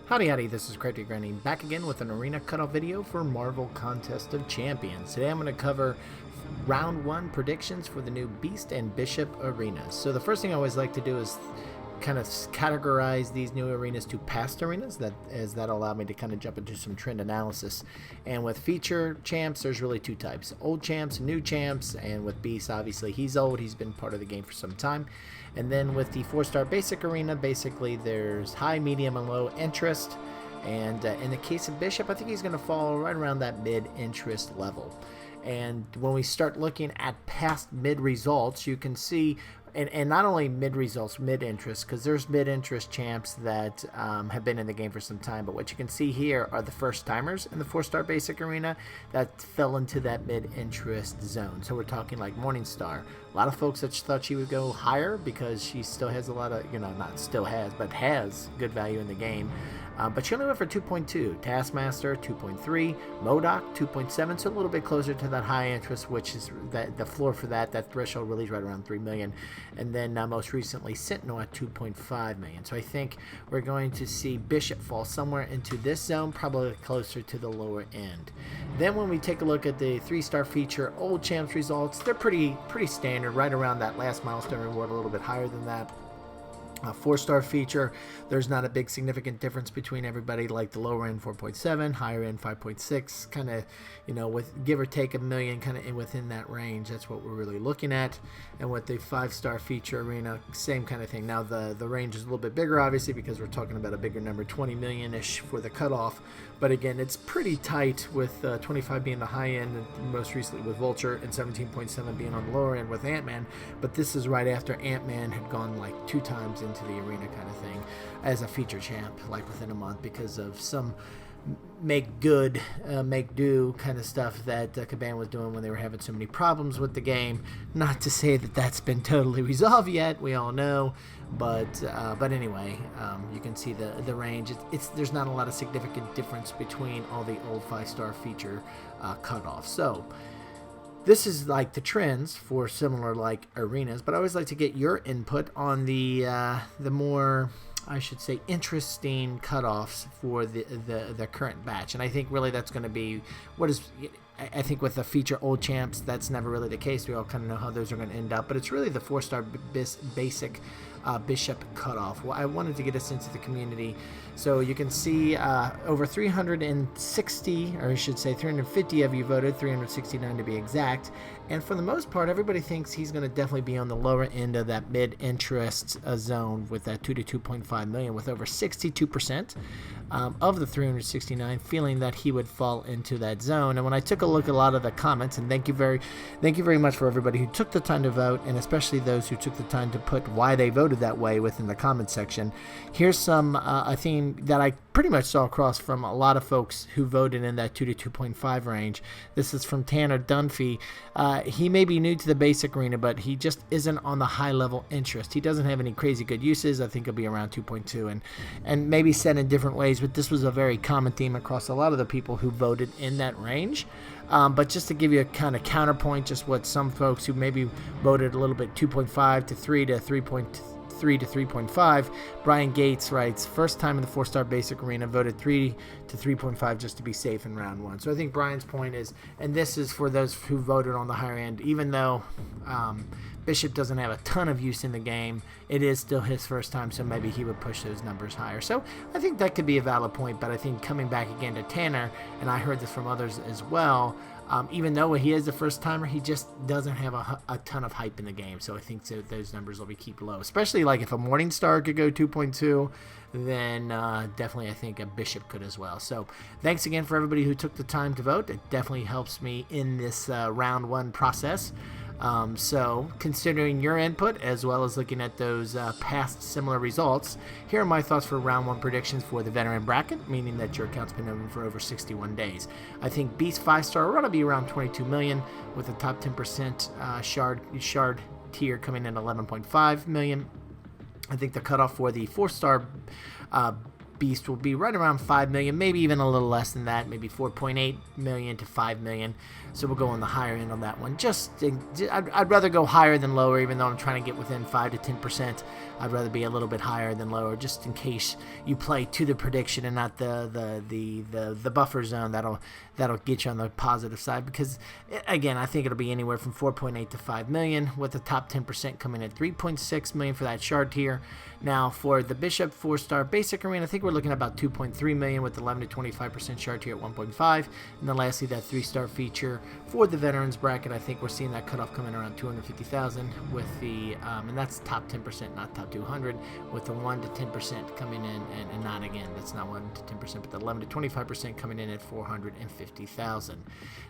Howdy howdy, this is Crazy Granny back again with an arena cutoff video for Marvel Contest of Champions. Today I'm going to cover round 1 predictions for the new Beast and Bishop arenas. So the first thing I always like to do is kind of categorize these new arenas to past arenas, that'll allow me to kind of jump into some trend analysis. And with feature champs, there's really 2 types: old champs, new champs. And with Beast, obviously he's old, he's been part of the game for some time. And then with the 4-star basic arena, basically there's high, medium, and low interest. And in the case of Bishop, I think he's going to fall right around that mid-interest level. And when we start looking at past mid results, you can see, and not only mid results, mid interest, because there's mid interest champs that have been in the game for some time, but what you can see here are the first timers in the 4-star basic arena that fell into that mid interest zone. So we're talking like Morningstar. A lot of folks that thought she would go higher because she still has a lot of, not still has, but has good value in the game. But she only went for 2.2. Taskmaster 2.3, MODOK 2.7, so a little bit closer to that high interest, which is the floor for that threshold really is right around 3 million. And then most recently Sentinel at 2.5 million. So I think we're going to see Bishop fall somewhere into this zone, probably closer to the lower end. Then when we take a look at the 3-star feature old champs results, they're pretty standard, right around that last milestone reward, a little bit higher than that. 4-star feature, there's not a big significant difference between everybody, like the lower end 4.7, higher end 5.6, kind of, with give or take a million, kind of within that range. That's what we're really looking at. And with the 5-star feature arena, same kind of thing. Now the range is a little bit bigger, obviously, because we're talking about a bigger number, 20 million-ish for the cutoff. But again, it's pretty tight, with 25 being the high end, and most recently with Vulture, and 17.7 being on the lower end with Ant-Man. But this is right after Ant-Man had gone like 2 times into the arena kind of thing as a feature champ, like within a month, because of some make good, make do kind of stuff that Caban was doing when they were having so many problems with the game. Not to say that that's been totally resolved yet, we all know, but anyway, you can see the range. There's not a lot of significant difference between all the old 5-star feature cutoffs. So this is like the trends for similar like arenas, but I always like to get your input on the more, I should say, interesting cutoffs for the current batch. And I think really that's going to be I think with the feature old champs, that's never really the case. We all kind of know how those are going to end up, but it's really the 4-star basic Bishop cutoff. Well, I wanted to get us into the community. So you can see over 360, or I should say 350 of you voted, 369 to be exact. And for the most part, everybody thinks he's going to definitely be on the lower end of that mid-interest zone with that 2 to 2.5 million, with over 62% of the 369 feeling that he would fall into that zone. And when I took a look at a lot of the comments, and thank you very much for everybody who took the time to vote, and especially those who took the time to put why they voted that way within the comment section. Here's some a theme that I pretty much saw across from a lot of folks who voted in that 2 to 2.5 range. This is from Tanner Dunphy. He may be new to the basic arena, but he just isn't on the high level interest. He doesn't have any crazy good uses. I think he'll be around 2.2, and maybe said in different ways, but this was a very common theme across a lot of the people who voted in that range. But just to give you a kind of counterpoint, just what some folks who maybe voted a little bit 2.5 to 3 to 3.3 to 3.5, Brian Gates writes, first time in the 4-star basic arena, voted 3 to 3.5 just to be safe in round 1. So I think Brian's point is, and this is for those who voted on the higher end, even though Bishop doesn't have a ton of use in the game, it is still his first time, so maybe he would push those numbers higher. So I think that could be a valid point, but I think coming back again to Tanner, and I heard this from others as well, even though he is the first timer, he just doesn't have a ton of hype in the game. So I think those numbers will be kept low, especially like if a Morningstar could go 2.2, then definitely I think a Bishop could as well. So thanks again for everybody who took the time to vote. It definitely helps me in this round 1 process. So considering your input as well as looking at those past similar results, here are my thoughts for round 1 predictions for the veteran bracket, meaning that your account's been open for over 61 days. I think Beast 5-star ought to be around 22 million, with the top 10% shard tier coming in 11.5 million. I think the cutoff for the 4-star beast will be right around 5 million, maybe even a little less than that, maybe 4.8 million to 5 million. So we'll go on the higher end on that one. I'd rather go higher than lower, even though I'm trying to get within 5 to 10%. I'd rather be a little bit higher than lower, just in case you play to the prediction and not the buffer zone. That'll get you on the positive side, because again, I think it'll be anywhere from 4.8 to 5 million, with the top 10% coming at 3.6 million for that shard tier. Now for the Bishop 4-star basic arena, I think we're looking at about 2.3 million, with 11 to 25% shard tier at 1.5. And then lastly, that 3-star feature for the veterans bracket, I think we're seeing that cutoff coming around 250,000 with the and that's top 10%, not top 200, with the 1 to 10% coming in, and not, again, that's not 1 to 10%, but the 11 to 25% coming in at 450,000.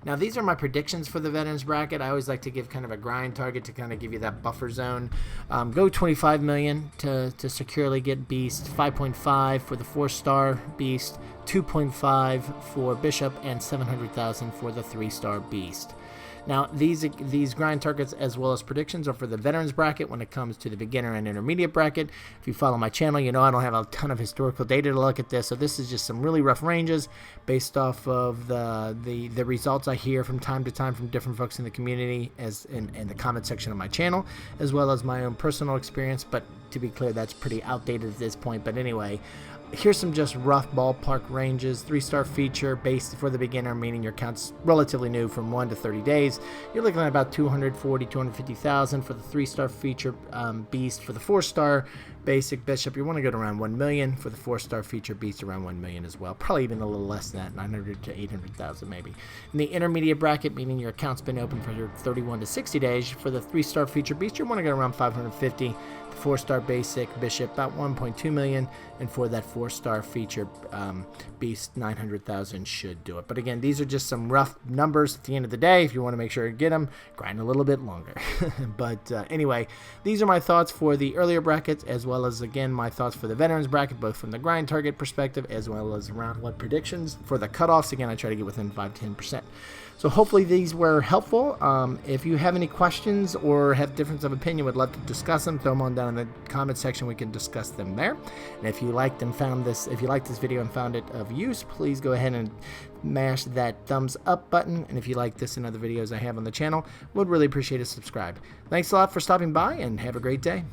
Now these are my predictions for the veterans bracket. I always like to give kind of a grind target to kind of give you that buffer zone. Go 25 million to securely get beast, 5.5 for the 4-star beast, 2.5 for Bishop, and 700,000 for the 3-star beast. Now, these grind targets as well as predictions are for the veterans bracket when it comes to the beginner and intermediate bracket. If you follow my channel, you know I don't have a ton of historical data to look at this, so this is just some really rough ranges based off of the results I hear from time to time from different folks in the community, as in the comment section of my channel, as well as my own personal experience. But to be clear, that's pretty outdated at this point. But anyway, here's some just rough ballpark ranges. 3-star feature based for the beginner, meaning your account's relatively new, from 1 to 30 days. You're looking at about 240, 250,000 for the 3-star feature beast. For the 4-star basic Bishop, you want to go to around 1 million. For the 4-star feature beast, around 1 million as well. Probably even a little less than that, 900 to 800,000 maybe. In the intermediate bracket, meaning your account's been open for your 31 to 60 days, for the 3-star feature beast, you want to go around 550. The 4-star basic Bishop, about 1.2 million. And for that 4-star feature beast, 900,000 should do it. But again, these are just some rough numbers. At the end of the day, if you want to make sure you get them, grind a little bit longer. But anyway, these are my thoughts for the earlier brackets, as well as, again, my thoughts for the veterans bracket, both from the grind target perspective as well as round 1 predictions. For the cutoffs, again, I try to get within 5 to 10%. So hopefully these were helpful. If you have any questions or have difference of opinion, would love to discuss them, throw them on down in the comment section. We can discuss them there. And if you liked this video and found it of use, please go ahead and mash that thumbs up button. And if you like this and other videos I have on the channel, would really appreciate a subscribe. Thanks a lot for stopping by, and have a great day.